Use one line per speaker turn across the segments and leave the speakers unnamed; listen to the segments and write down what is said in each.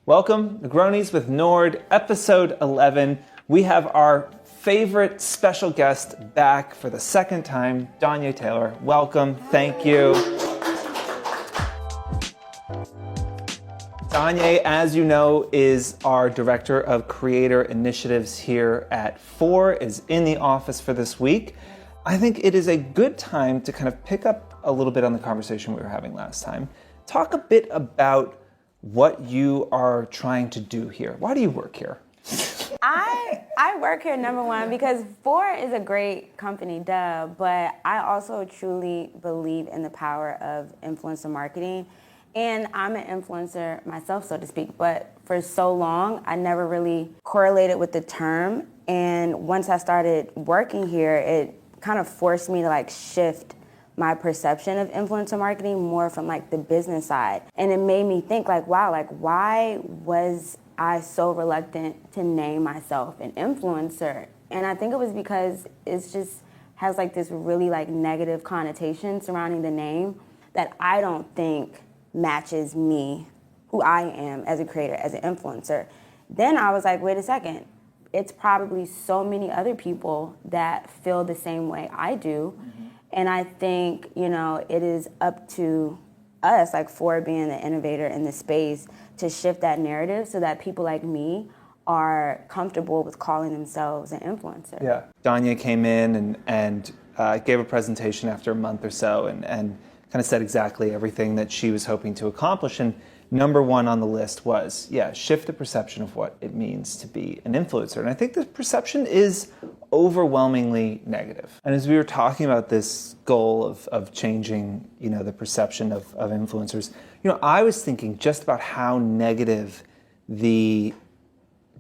Welcome, Negronis with Nord, episode 11. We have our favorite special guest back for the second time, DonYe Taylor. Welcome, thank you. DonYe, as you know, is our Director of Creator Initiatives here at 4, is in the office for this week. I think it is a good time to kind of pick up a little bit on the conversation we were having last time. Talk a bit about what you are trying to do here. Why do you work here?
I work here, number one, because 4 is a great company, but I also truly believe in the power of influencer marketing. And I'm an influencer myself, so to speak, but for so long, I never really correlated with the term. And once I started working here, it kind of forced me to shift my perception of influencer marketing more from the business side. And it made me think wow, why was I so reluctant to name myself an influencer? And I think it was because it just has this really negative connotation surrounding the name that I don't think matches me, who I am as a creator, as an influencer. Then I was wait a second, it's probably so many other people that feel the same way I do. Mm-hmm. And I think, it is up to us, 4 being the innovator in the space, to shift that narrative so that people like me are comfortable with calling themselves an influencer.
Yeah. DonYe came in and gave a presentation after a month or so and kind of said exactly everything that she was hoping to accomplish. And number one on the list was, shift the perception of what it means to be an influencer. And I think the perception is overwhelmingly negative. And as we were talking about this goal of changing, the perception of influencers, I was thinking just about how negative the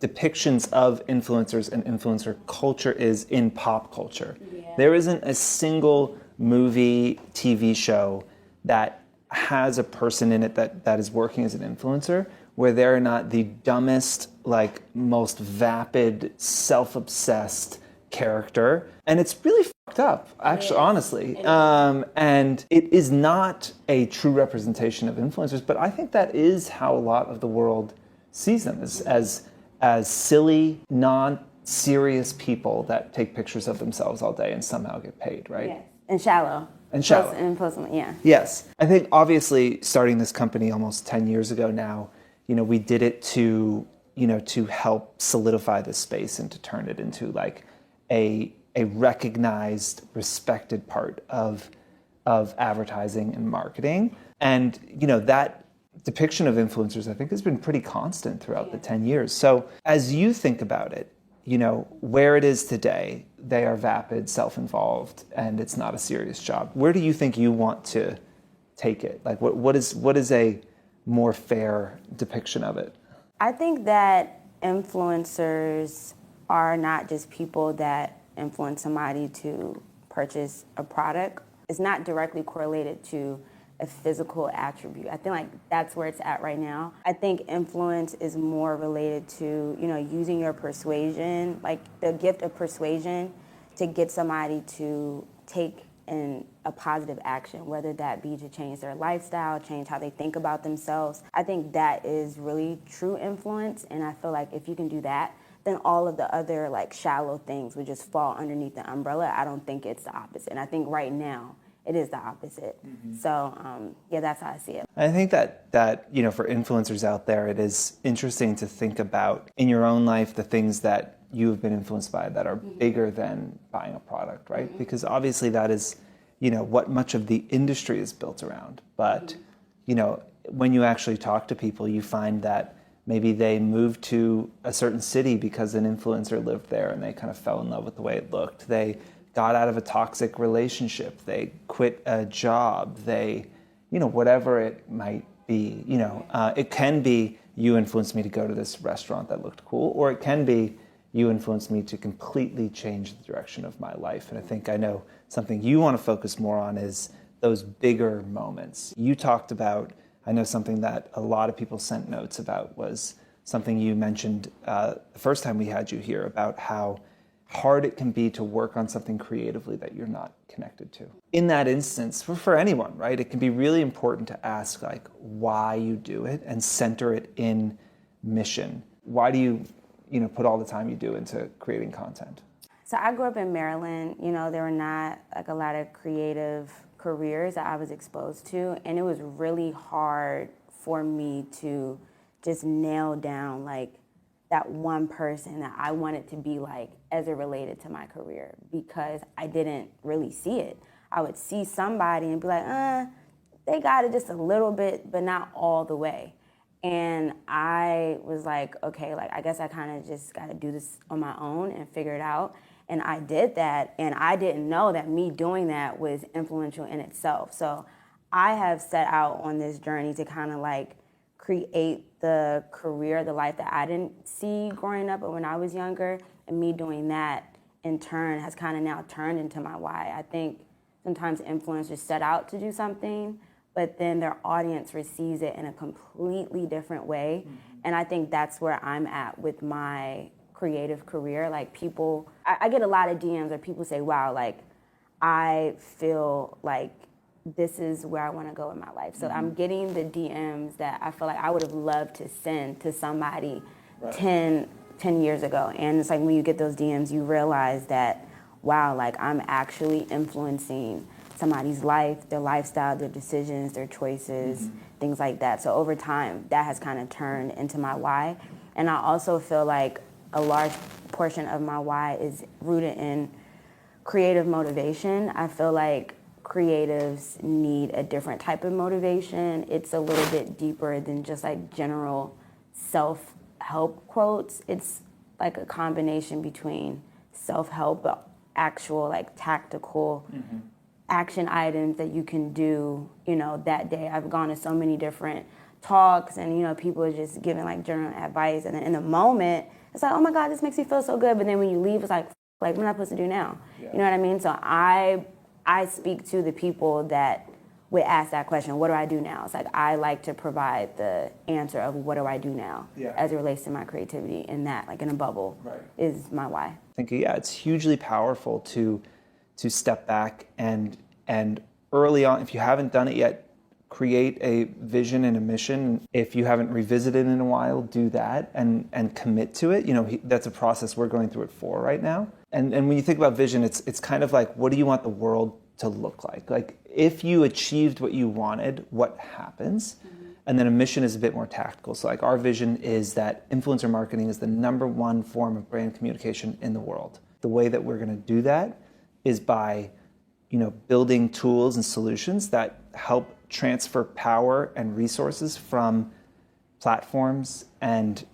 depictions of influencers and influencer culture is in pop culture. Yeah. There isn't a single movie, TV show that has a person in it that is working as an influencer where they're not the dumbest, most vapid, self-obsessed character. And it's really fucked up, actually, honestly. And it is not a true representation of influencers, but I think that is how a lot of the world sees them, as silly, non-serious people that take pictures of themselves all day and somehow get paid, right?
Yes. And shallow. Yeah.
Yes. I think obviously starting this company almost 10 years ago now, we did it to help solidify this space and to turn it into a recognized, respected part of advertising and marketing. And, that depiction of influencers, I think, has been pretty constant throughout the 10 years. So as you think about it, where it is today, they are vapid, self-involved, and it's not a serious job. Where do you think you want to take it? What is a more fair depiction of it?
I think that influencers are not just people that influence somebody to purchase a product. It's not directly correlated to a physical attribute. I think that's where it's at right now. I think influence is more related to, using your persuasion, the gift of persuasion to get somebody to take a positive action, whether that be to change their lifestyle, change how they think about themselves. I think that is really true influence, and I feel if you can do that, then all of the other shallow things would just fall underneath the umbrella. I don't think it's the opposite. And I think right now, it is the opposite. Mm-hmm. So, that's how I see it.
I think that for influencers out there, it is interesting to think about in your own life the things that you have been influenced by that are bigger than buying a product, right? Mm-hmm. Because obviously that is, what much of the industry is built around. But, when you actually talk to people, you find that maybe they moved to a certain city because an influencer lived there and they kind of fell in love with the way it looked. They got out of a toxic relationship, they quit a job, they, whatever it might be, it can be you influenced me to go to this restaurant that looked cool, or it can be you influenced me to completely change the direction of my life. And I think I know something you want to focus more on is those bigger moments. You talked about, I know something that a lot of people sent notes about was something you mentioned the first time we had you here about how hard it can be to work on something creatively that you're not connected to. In that instance, for anyone, right, it can be really important to ask why you do it and center it in mission? Why do you put all the time you do into creating content?
So I grew up in Maryland. There were not like a lot of creative careers that I was exposed to, and it was really hard for me to just nail down like that one person that I wanted to be like as it related to my career, because I didn't really see it. I would see somebody and be like, they got it just a little bit, but not all the way. And I was like, okay, like I guess I kind of just got to do this on my own and figure it out. And I did that, and I didn't know that me doing that was influential in itself. So I have set out on this journey to kind of like create the career, the life that I didn't see growing up or when I was younger. And me doing that in turn has kind of now turned into my why. I think sometimes influencers set out to do something, but then their audience receives it in a completely different way. Mm-hmm. And I think that's where I'm at with my creative career. Like people, I get a lot of DMs where people say, wow, like I feel like this is where I want to go in my life. So I'm getting the DMs that I feel like I would have loved to send to somebody 10 years ago. And it's like when you get those DMs, you realize that, wow, like I'm actually influencing somebody's life, their lifestyle, their decisions, their choices, things like that. So over time, that has kind of turned into my why. And I also feel like a large portion of my why is rooted in creative motivation. I feel like creatives need a different type of motivation. It's a little bit deeper than just like general self-help quotes. It's like a combination between self-help, but actual like tactical action items that you can do, that day. I've gone to so many different talks and, people are just giving like general advice. And then in the moment, it's like, oh my God, this makes me feel so good. But then when you leave, it's like what am I supposed to do now? Yeah. You know what I mean? So I speak to the people that would ask that question, what do I do now? It's like I like to provide the answer of what do I do now as it relates to my creativity, and that, like in a bubble, is my why.
I think, it's hugely powerful to step back and early on, if you haven't done it yet, create a vision and a mission. If you haven't revisited in a while, do that and commit to it. That's a process we're going through at 4 right now. And when you think about vision, it's kind of like, what do you want the world to look like? Like, if you achieved what you wanted, what happens? And then a mission is a bit more tactical. So like our vision is that influencer marketing is the #1 form of brand communication in the world. The way that we're going to do that is by, building tools and solutions that help transfer power and resources from platforms and,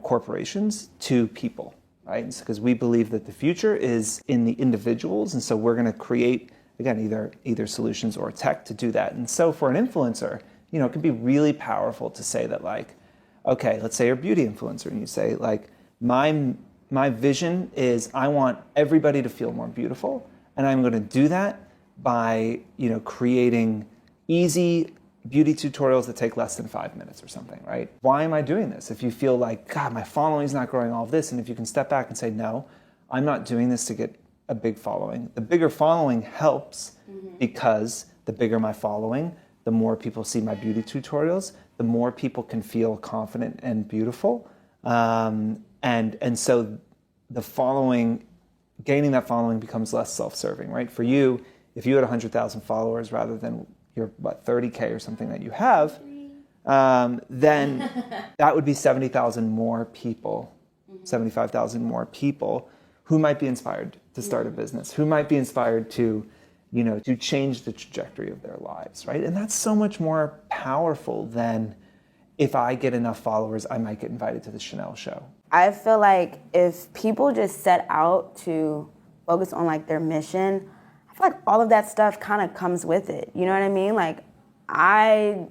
corporations to people, right? Because we believe that the future is in the individuals. And so we're going to create, again, either solutions or tech to do that. And so for an influencer, it can be really powerful to say that, like, okay, let's say you're a beauty influencer and you say, like, my vision is I want everybody to feel more beautiful, and I'm going to do that by, creating easy beauty tutorials that take less than 5 minutes or something, right? Why am I doing this? If you feel like, God, my following is not growing, all of this, and if you can step back and say, no, I'm not doing this to get a big following. The bigger following helps because the bigger my following, the more people see my beauty tutorials, the more people can feel confident and beautiful. And so the following, gaining that following becomes less self-serving, right? For you, if you had 100,000 followers rather than your 30K or something that you have, then that would be 70,000 more people, 75,000 more people who might be inspired to start a business, who might be inspired to change the trajectory of their lives, right? And that's so much more powerful than if I get enough followers, I might get invited to the Chanel show.
I feel like if people just set out to focus on like their mission, I feel like all of that stuff kind of comes with it. You know what I mean? Like I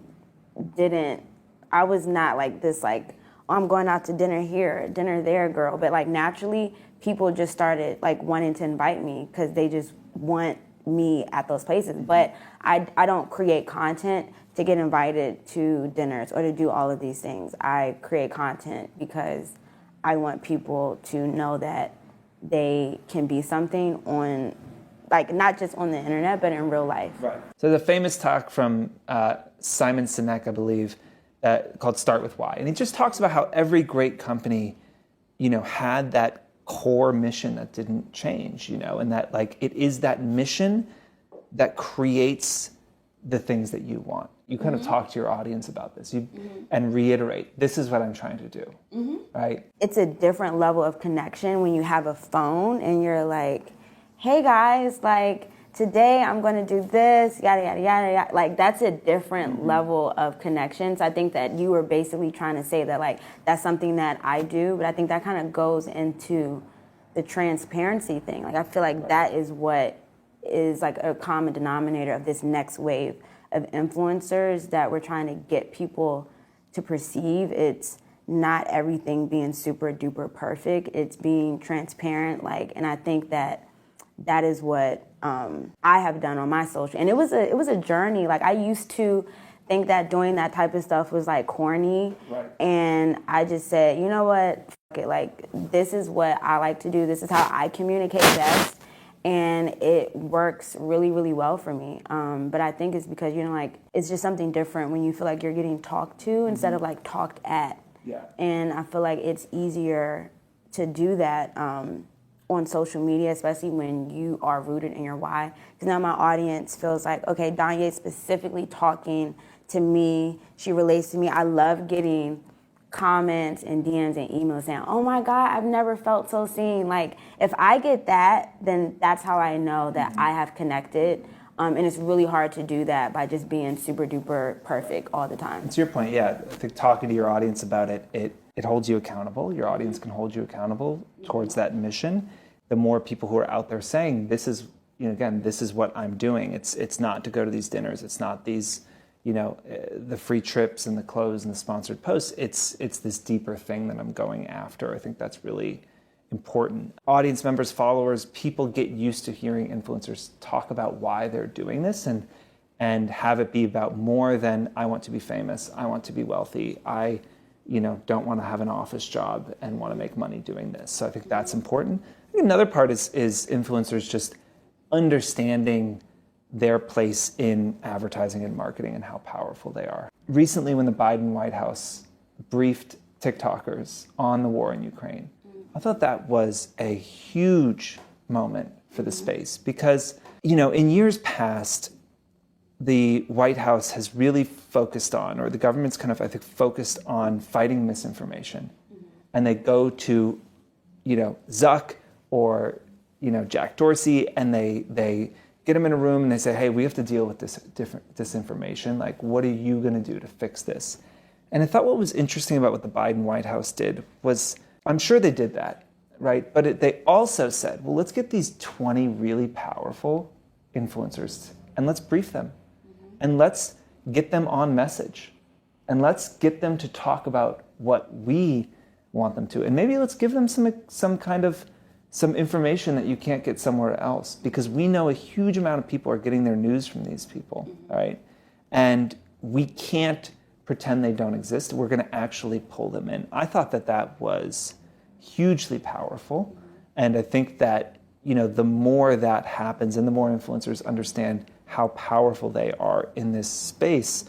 was not like this, like, oh, I'm going out to dinner here, dinner there, girl. But like naturally, people just started like wanting to invite me because they just want me at those places. But I don't create content to get invited to dinners or to do all of these things. I create content because I want people to know that they can be something on, like, not just on the internet, but in real life.
Right. So the famous talk from Simon Sinek, I believe, called Start With Why. And he just talks about how every great company, had that core mission that didn't change, and that like it is that mission that creates the things that you want. You kind of talk to your audience about this and reiterate, this is what I'm trying to do, right?
It's a different level of connection when you have a phone and you're like, hey guys, like today I'm going to do this, yada, yada, yada, yada. Like that's a different level of connections. I think that you were basically trying to say that like that's something that I do, but I think that kind of goes into the transparency thing. Like I feel like that is what is like a common denominator of this next wave of influencers that we're trying to get people to perceive. It's not everything being super duper perfect. It's being transparent. Like, and I think that that is what I have done on my social. And it was a journey. Like I used to think that doing that type of stuff was like corny.
Right.
And I just said, you know what? Fuck it. Like this is what I like to do. This is how I communicate best. And it works really, really well for me. But I think it's because, like, it's just something different when you feel like you're getting talked to instead of, like, talked at.
Yeah.
And I feel like it's easier to do that on social media, especially when you are rooted in your why. Because now my audience feels like, okay, DonYe specifically talking to me. She relates to me. I love getting comments and DMs and emails saying, oh my God, I've never felt so seen. Like if I get that, then that's how I know that I have connected. And it's really hard to do that by just being super duper perfect all the time.
To your point, yeah, I think talking to your audience about it, it holds you accountable. Your audience can hold you accountable towards that mission. The more people who are out there saying, this is, again, this is what I'm doing. It's not to go to these dinners. It's not these, the free trips and the clothes and the sponsored posts. It's this deeper thing that I'm going after. I think that's really important. Audience members, followers, people get used to hearing influencers talk about why they're doing this and have it be about more than I want to be famous, I want to be wealthy, I don't want to have an office job and want to make money doing this. So I think that's important. I think another part is influencers just understanding their place in advertising and marketing and how powerful they are. Recently, when the Biden White House briefed TikTokers on the war in Ukraine, I thought that was a huge moment for the space because, in years past, the White House has really focused on, or the government's kind of, I think, focused on fighting misinformation. And they go to, Zuck or, Jack Dorsey, and they get them in a room and they say, hey, we have to deal with this disinformation. Like, what are you going to do to fix this? And I thought what was interesting about what the Biden White House did was, I'm sure they did that, right? But they also said, well, let's get these 20 really powerful influencers and let's brief them. And let's get them on message. And let's get them to talk about what we want them to. And maybe let's give them some information that you can't get somewhere else, because we know a huge amount of people are getting their news from these people, right? And we can't pretend they don't exist. We're going to actually pull them in. I thought that was hugely powerful. And I think that, the more that happens and the more influencers understand how powerful they are in this space,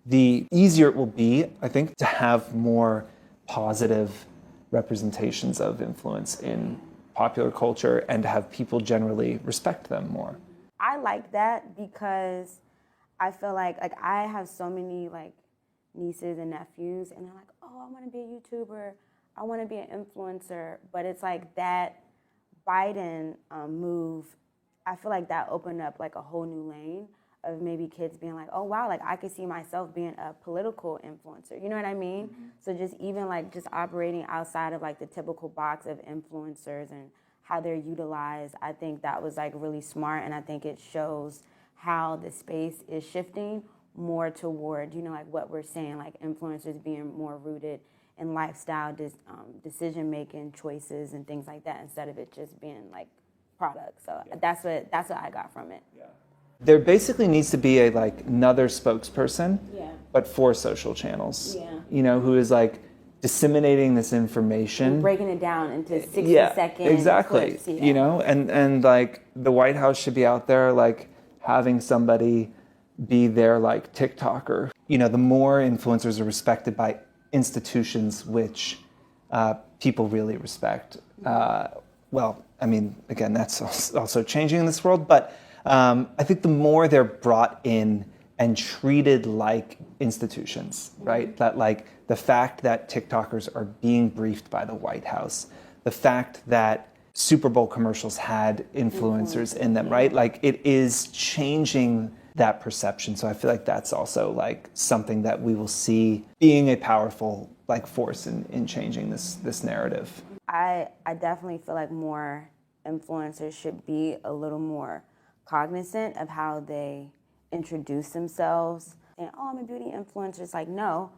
the easier it will be, I think, to have more positive representations of influence in popular culture and to have people generally respect them more.
I like that because I feel like I have so many nieces and nephews, and they're like, oh, I want to be a YouTuber, I want to be an influencer, but it's like that Biden move, I feel like that opened up like a whole new lane of maybe kids being like, oh wow, like I could see myself being a political influencer. You know what I mean? So just even just operating outside of the typical box of influencers and how they're utilized, I think that was really smart, and I think it shows how the space is shifting more toward, what we're saying, influencers being more rooted in lifestyle, decision-making choices and things like that, instead of it just being products. So that's what I got from it.
Yeah. There basically needs to be another spokesperson, but for social channels, who is disseminating this information.
And breaking it down into 60-second
exactly.
clips.
And the White House should be out there having somebody be their TikToker the more influencers are respected by institutions which people really respect. Well, I mean, again, that's also changing in this world, but I think the more they're brought in and treated like institutions, right? That like the fact that TikTokers are being briefed by the White House, the fact that Super Bowl commercials had influencers in them, right? Like it is changing that perception. So I feel like that's also like something that we will see being a powerful like force in changing this narrative.
I definitely feel like more influencers should be a little more cognizant of how they introduce themselves. And I'm a beauty influencer. It's like, no,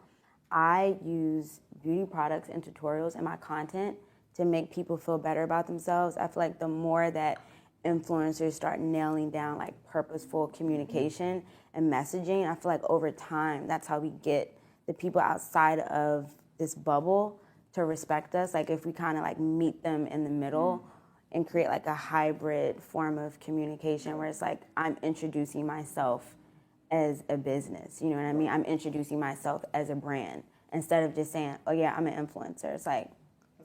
I use beauty products and tutorials in my content to make people feel better about themselves. I feel like the more that influencers start nailing down like purposeful communication and messaging, I feel like over time, that's how we get the people outside of this bubble to respect us. Like if we kind of like meet them in the middle and create like a hybrid form of communication where it's like I'm introducing myself as a business, you know what I mean? I'm introducing myself as a brand instead of just saying, oh yeah, I'm an influencer. It's like,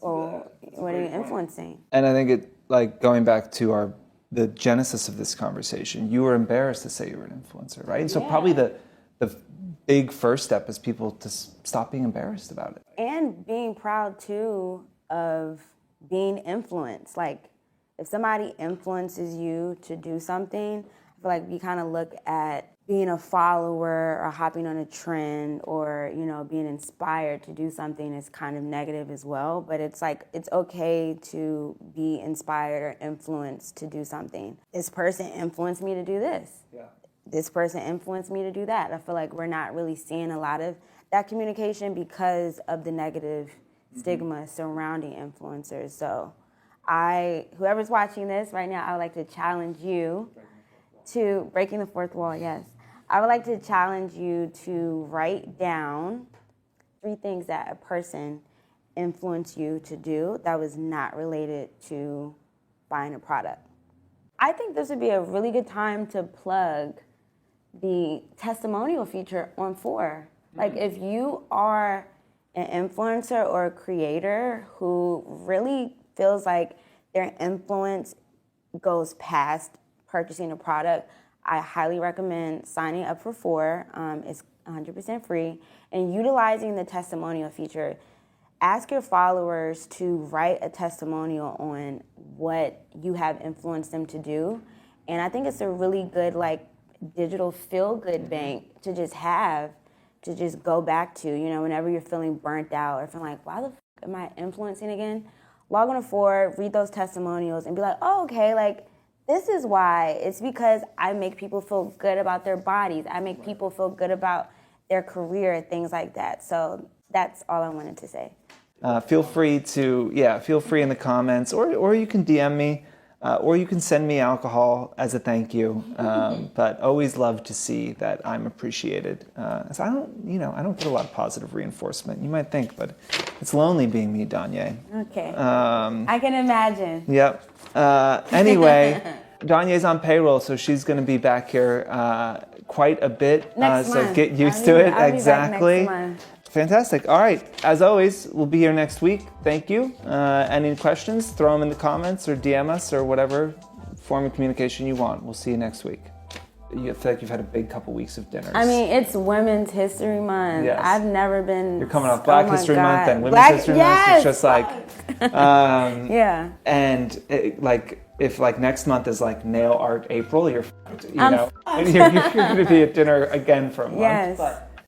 well, what are you influencing?
And I think it, like going back to the genesis of this conversation, you were embarrassed to say you were an influencer, right? And so probably the big first step is people to stop being embarrassed about it.
And being proud too of being influenced. Like if somebody influences you to do something, I feel like we kind of look at being a follower or hopping on a trend or, being inspired to do something is kind of negative as well. But it's like, it's okay to be inspired or influenced to do something. This person influenced me to do this. Yeah. This person influenced me to do that. I feel like we're not really seeing a lot of that communication because of the negative stigma surrounding influencers. So whoever's watching this right now, I would like to challenge you to breaking the fourth wall, yes. I would like to challenge you to write down 3 things that a person influenced you to do that was not related to buying a product. I think this would be a really good time to plug the testimonial feature on 4. Like if you are an influencer or a creator who really feels like their influence goes past purchasing a product, I highly recommend signing up for 4. It's 100% free. And utilizing the testimonial feature, ask your followers to write a testimonial on what you have influenced them to do. And I think it's a really good like digital feel-good bank to just have, to just go back to, whenever you're feeling burnt out or feeling like, why the am I influencing again? Log on to 4, read those testimonials and be like, oh, okay, like, this is why. It's because I make people feel good about their bodies. I make people feel good about their career, things like that. So that's all I wanted to say.
Feel free in the comments, or you can DM me, or you can send me alcohol as a thank you. But always love to see that I'm appreciated. So I don't get a lot of positive reinforcement. You might think, but it's lonely being me, DonYe.
Okay. I can imagine.
Yep. Anyway, DonYe's on payroll, so she's going to be back here quite a bit.
Next month.
So get used to it.
I'll
Exactly.
Be back next month.
Fantastic. All right. As always, we'll be here next week. Thank you. Any questions, throw them in the comments or DM us or whatever form of communication you want. We'll see you next week. You feel like you've had a big couple weeks of dinners.
I mean, it's Women's History Month.
Yes.
I've never been...
You're coming off Black History Month and Women's History
Month.
It's just like...
yeah.
And if next month is like Nail Art April, you're going to be at dinner again for a month.
Yes.
But